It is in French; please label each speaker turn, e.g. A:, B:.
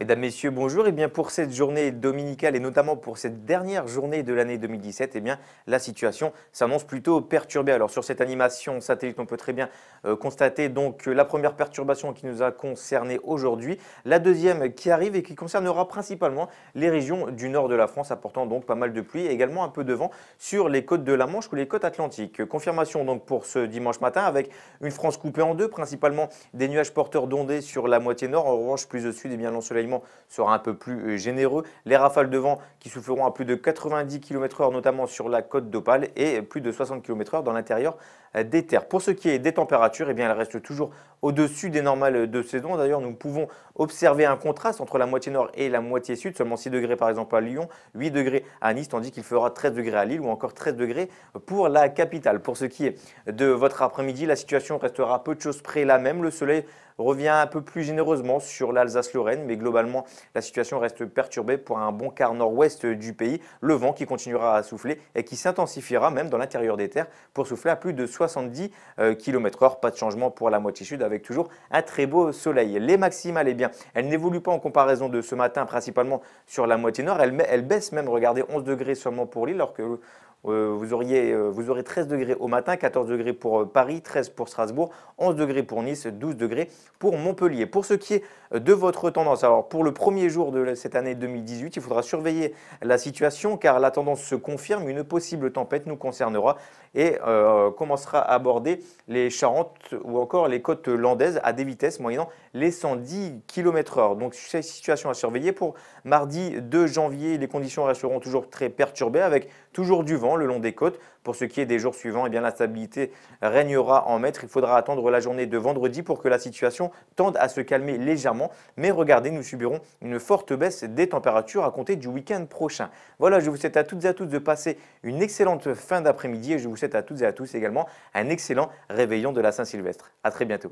A: Mesdames, Messieurs, bonjour. Et bien pour cette journée dominicale et notamment pour cette dernière journée de l'année 2017, eh bien la situation s'annonce plutôt perturbée. Alors sur cette animation satellite, on peut très bien constater donc la première perturbation qui nous a concerné aujourd'hui, la deuxième qui arrive et qui concernera principalement les régions du nord de la France, apportant donc pas mal de pluie et également un peu de vent sur les côtes de la Manche ou les côtes atlantiques. Confirmation donc pour ce dimanche matin avec une France coupée en deux, principalement des nuages porteurs d'ondées sur la moitié nord. En revanche, plus au sud, eh bien l'ensoleillement sera un peu plus généreux. Les rafales de vent qui souffleront à plus de 90 km/h, notamment sur la côte d'Opale, et plus de 60 km/h dans l'intérieur des terres. Pour ce qui est des températures, eh bien, elles restent toujours au-dessus des normales de saison. D'ailleurs, nous pouvons observer un contraste entre la moitié nord et la moitié sud. Seulement 6 degrés par exemple à Lyon, 8 degrés à Nice, tandis qu'il fera 13 degrés à Lille ou encore 13 degrés pour la capitale. Pour ce qui est de votre après-midi, la situation restera peu de choses près la même. Le soleil revient un peu plus généreusement sur l'Alsace-Lorraine, mais globalement, la situation reste perturbée pour un bon quart nord-ouest du pays. Le vent qui continuera à souffler et qui s'intensifiera même dans l'intérieur des terres pour souffler à plus de 70 km/h. Pas de changement pour la moitié sud avec toujours un très beau soleil. Les maximales, eh bien, elles n'évoluent pas en comparaison de ce matin, principalement sur la moitié nord. Elles baissent même, regardez, 11 degrés seulement pour Lille, alors que vous aurez 13 degrés au matin, 14 degrés pour Paris, 13 pour Strasbourg, 11 degrés pour Nice, 12 degrés pour Montpellier. Pour ce qui est de votre tendance, alors pour le premier jour de cette année 2018, il faudra surveiller la situation car la tendance se confirme. Une possible tempête nous concernera et commencera à aborder les Charentes ou encore les côtes landaises à des vitesses moyennant les 110 km/h. Donc cette situation à surveiller. Pour mardi 2 janvier, les conditions resteront toujours très perturbées avec toujours du vent le long des côtes. Pour ce qui est des jours suivants, eh bien, la stabilité régnera en maître. Il faudra attendre la journée de vendredi pour que la situation tende à se calmer légèrement. Mais regardez, nous subirons une forte baisse des températures à compter du week-end prochain. Voilà, je vous souhaite à toutes et à tous de passer une excellente fin d'après-midi et je vous souhaite à toutes et à tous également un excellent réveillon de la Saint-Sylvestre. À très bientôt.